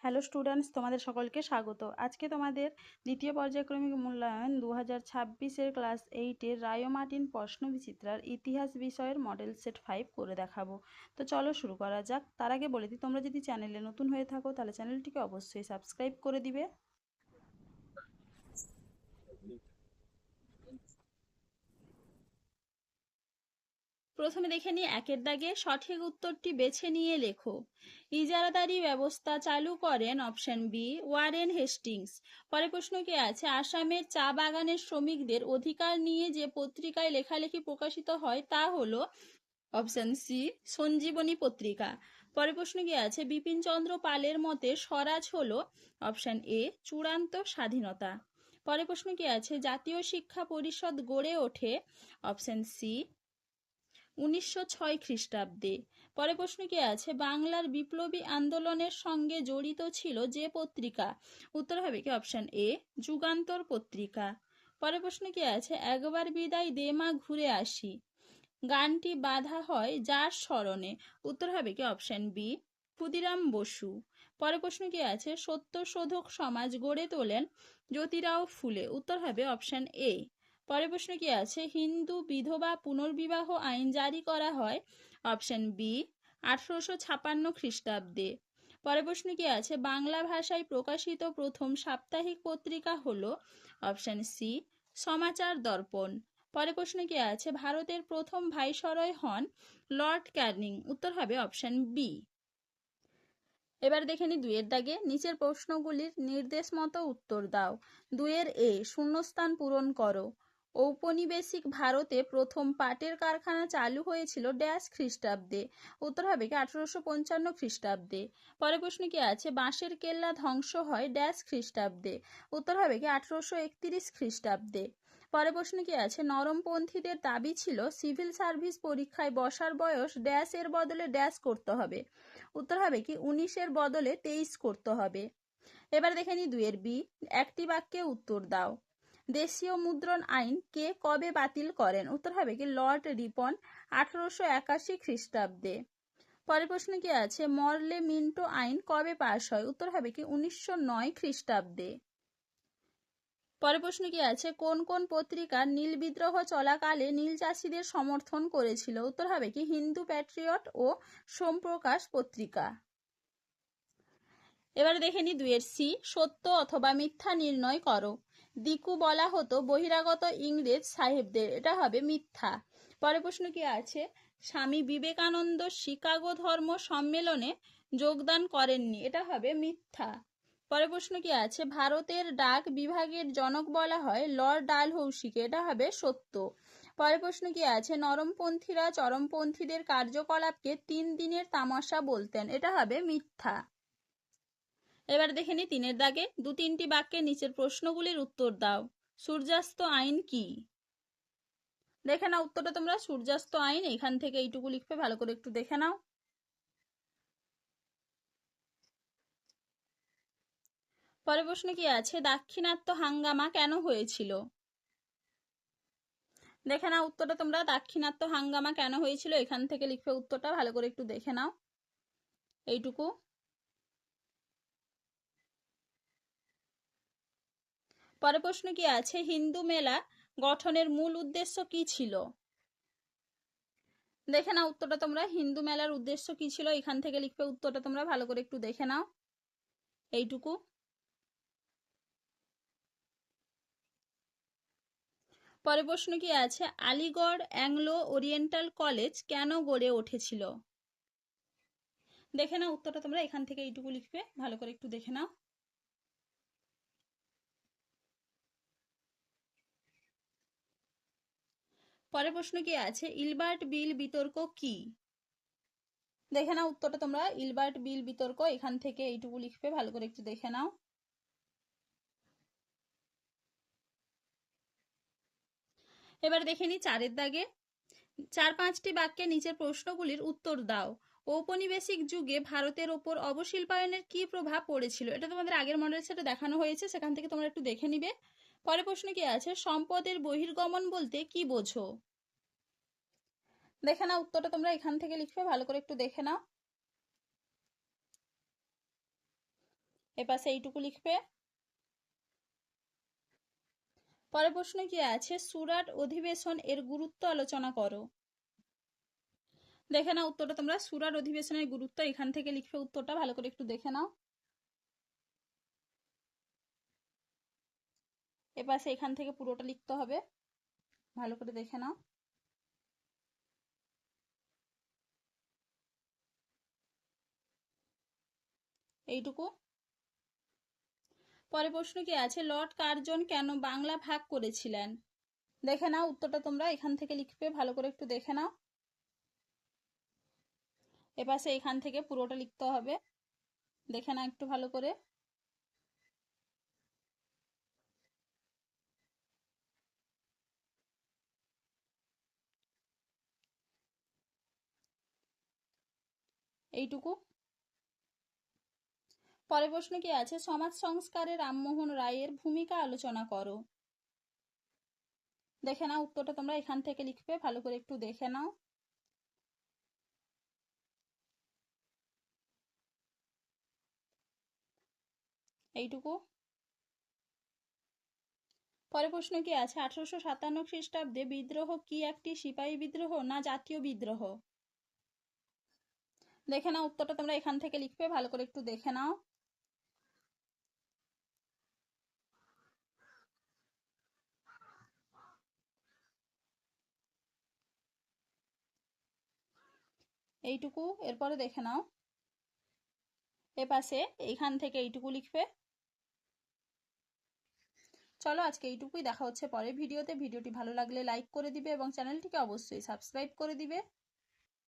Hello students, তোমাদের সকলকে স্বাগত। আজকে তোমাদের দ্বিতীয় পর্যায়ক্রমিক মূল্যায়ন 2026-এর ক্লাস 8-এর রায় ও মার্টিন প্রশ্ন বিচিত্রার ইতিহাস বিষয়ের মডেল সেট 5 করে দেখাবো। তো চলো শুরু করা যাক। তার আগে বলে দিই, তোমরা যদি চ্যানেলে নতুন হয়ে থাকো তাহলে চ্যানেলটিকে অবশ্যই সাবস্ক্রাইব করে দিবে। প্রথমে দেখে নিই একের দাগে সঠিক উত্তরটি বেছে নিয়ে লেখো। ইজারাদারি ব্যবস্থা চালু করেন অপশন বি ওয়ারেন হেস্টিংস। পরে প্রশ্ন কি আছে, আসামের চা বাগানের শ্রমিকদের অধিকার নিয়ে যে পত্রিকায় লেখালেখি প্রকাশিত হয় তা হলো অপশন সি সঞ্জীবনী পত্রিকা। পরে প্রশ্ন কি আছে, বিপিন চন্দ্র পালের মতে স্বরাজ হলো অপশন এ চূড়ান্ত স্বাধীনতা। পরে প্রশ্ন কি আছে, জাতীয় শিক্ষা পরিষদ গড়ে ওঠে অপশন সি 1906 খ্রিস্টাব্দে। পরে প্রশ্ন কি আছে, বাংলার বিপ্লবী আন্দোলনের সঙ্গে জড়িত ছিল যে পত্রিকা? উত্তর হবে কি অপশন এ যুগান্তর পত্রিকা। পরে প্রশ্ন কি আছে, একবার বিদায় দে মা ঘুরে আসি গানটি বাঁধা হয় যার স্মরণে? উত্তর হবে কি অপশন বি ক্ষুদিরাম বসু। পরে প্রশ্ন কি আছে, সত্যশোধক সমাজ গড়ে তোলেন জ্যোতিরাও ফুলে? উত্তর হবে অপশন এ। পরে প্রশ্ন কি আছে, হিন্দু বিধবা পুনর্বিবাহ আইন জারি করা হয় অপশন বি 1856 খ্রিস্টাব্দে। পরে প্রশ্ন কি আছে, বাংলা ভাষায় প্রকাশিত প্রথম সাপ্তাহিক পত্রিকা হলো অপশন সি সমাচার দর্পণ। পরে প্রশ্ন কি আছে, ভারতের প্রথম ভাইসরয় হন লর্ড ক্যানিং? উত্তর হবে অপশন বি। এবার দেখে নি দুইয়ের দাগে, নিচের প্রশ্নগুলির নির্দেশ মতো উত্তর দাও। দুইয়ের এ শূন্যস্থান পূরণ করো। ঔপনিবেশিক ভারতে প্রথম পাটের কারখানা চালু হয়েছিল ড্যাশ খ্রিস্টাব্দে? উত্তর হবে কি 1855 খ্রিস্টাব্দে। পরে প্রশ্ন কি আছে, বাঁশের কেল্লা ধ্বংস হয় ড্যাশ খ্রিস্টাব্দে? উত্তর হবে কি 1831 খ্রিস্টাব্দে। পরে প্রশ্ন কি আছে, নরমপন্থীদের দাবি ছিল সিভিল সার্ভিস পরীক্ষায় বসার বয়স ড্যাশ এর বদলে ড্যাশ করতে হবে? উত্তর হবে কি 19-এর বদলে 23 করতে হবে। এবার দেখে নি দুইয়ের বি, একটি বাক্যে উত্তর দাও। দেশীয় মুদ্রণ আইন কে কবে বাতিল করেন? উত্তর হবে কি লর্ড রিপন 1881 খ্রিস্টাব্দে। পরের প্রশ্ন কি আছে, মরলে মিন্টো আইন কবে পাশ হয়? উত্তর হবে কি 1909 খ্রিস্টাব্দে। পরের প্রশ্ন কি আছে, কোন কোন পত্রিকা নীল বিদ্রোহ চলাকালে নীল চাষীদের সমর্থন করেছিল? উত্তর হবে কি হিন্দু প্যাট্রিয়ট ও সোমপ্রকাশ পত্রিকা। এবারে দেখে নি দুইয়ের সি, সত্য অথবা মিথ্যা নির্ণয় করো। দিকু বলা হতো বহিরাগত ইংরেজ সাহেবদের, এটা হবে মিথ্যা। পরে প্রশ্ন কি আছে, স্বামী বিবেকানন্দ শিকাগো ধর্ম সম্মেলনে যোগদান করেননি, এটা হবে মিথ্যা। পরে প্রশ্ন কি আছে, ভারতের ডাক বিভাগের জনক বলা হয় লর্ড ডালহৌসিকে, এটা হবে সত্য। পরে প্রশ্ন কি আছে, নরমপন্থীরা চরমপন্থীদের কার্যকলাপকে 3 দিনের তামাশা বলতেন, এটা হবে মিথ্যা। এবার দেখে নি তিনের দাগে, দু তিনটি বাক্যে নিচের প্রশ্নগুলির উত্তর দাও। সূর্যাস্ত আইন কি? দেখে নাও উত্তরটা তোমরা। সূর্যাস্ত আইন, এখান থেকে এইটুকু লিখবে, ভালো করে একটু দেখে নাও। পরে প্রশ্ন কি আছে, দাক্ষিণাত্য হাঙ্গামা কেন হয়েছিল? দেখে নাও উত্তরটা তোমরা। দাক্ষিণাত্য হাঙ্গামা কেন হয়েছিল, এখান থেকে লিখবে উত্তরটা, ভালো করে একটু দেখে নাও এইটুকু। পরে প্রশ্ন কি আছে, হিন্দু মেলা গঠনের মূল উদ্দেশ্য কি ছিল? দেখে নাও উত্তরটা তোমরা। হিন্দু মেলার উদ্দেশ্য কি ছিল, এখান থেকে লিখবে উত্তরটা তোমরা, ভালো করে একটু দেখে নাও এইটুকু। পরে প্রশ্ন কি আছে, আলিগড় অ্যাংলো ওরিয়েন্টাল কলেজ কেন গড়ে উঠেছিল? দেখে নাও উত্তরটা তোমরা, এখান থেকে এইটুকু লিখবে, ভালো করে একটু দেখে নাও। পরে প্রশ্ন কি আছে, ইলবার্ট বিল বিতর্ক কি? দেখে নাও উত্তরটা তোমরা। ইলবার্ট বিল বিতর্ক, এখান থেকে এইটুকু লিখবে, ভালো করে একটু দেখে নাও। এবার দেখে নি চারের দাগে, 4-5টি বাক্যে নিচের প্রশ্নগুলির উত্তর দাও। ঔপনিবেশিক যুগে ভারতের ওপর অবশিল্পায়নের কি প্রভাব পড়েছিল? এটা তোমাদের আগের মডেল সেটা দেখানো হয়েছে, সেখান থেকে তোমরা একটু দেখে নিবে। পরে প্রশ্ন কি আছে, সম্পদের বহির্গমন বলতে কি বোঝো? দেখে নাও উত্তরটা তোমরা, এখান থেকে লিখবে, ভালো করে একটু দেখে নাও। এপাশে এইটুকু লিখবে। পরের প্রশ্ন কি আছে, সুরাট অধিবেশন এর গুরুত্ব আলোচনা করো। দেখে নাও উত্তরটা তোমরা, সুরাট অধিবেশনের গুরুত্ব এখান থেকে লিখবে উত্তরটা, ভালো করে একটু দেখে নাও। এপাশে এখান থেকে পুরোটা লিখতে হবে, ভালো করে দেখে নাও। এইটুকু। পরের প্রশ্ন কি আছে, লর্ড কার্জন কেন বাংলা ভাগ করেছিলেন। দেখে নাও উত্তরটা তোমরা এখান থেকে লিখবে, ভালো করে একটু দেখে নাও। এপাশে এখান থেকে পুরোটা লিখতে হবে, দেখে নাও একটু ভালো করে। এইটুকু। পরের প্রশ্ন কি আছে, সমাজ সংস্কারে রামমোহন রায়ের ভূমিকা আলোচনা করো। দেখে নাও উত্তরটা তোমরা এখান থেকে লিখবে, ভালো করে একটু দেখে নাও। এইটুকু। পরের প্রশ্ন কি আছে, 1857 খ্রিস্টাব্দে বিদ্রোহ কি একটি সিপাহী বিদ্রোহ না জাতীয় বিদ্রোহ। দেখে নাও উত্তরটা তোমরা এখান থেকে লিখবে, ভালো করে একটু দেখে নাও। এইটুকু। এরপরে দেখে নাও এপাশে এইখান থেকে এইটুকু লিখবে। চলো আজকে এইটুকুই, দেখা হচ্ছে পরের ভিডিওতে। ভিডিওটি ভালো লাগলে লাইক করে দিবে এবং চ্যানেলটিকে অবশ্যই সাবস্ক্রাইব করে দিবে।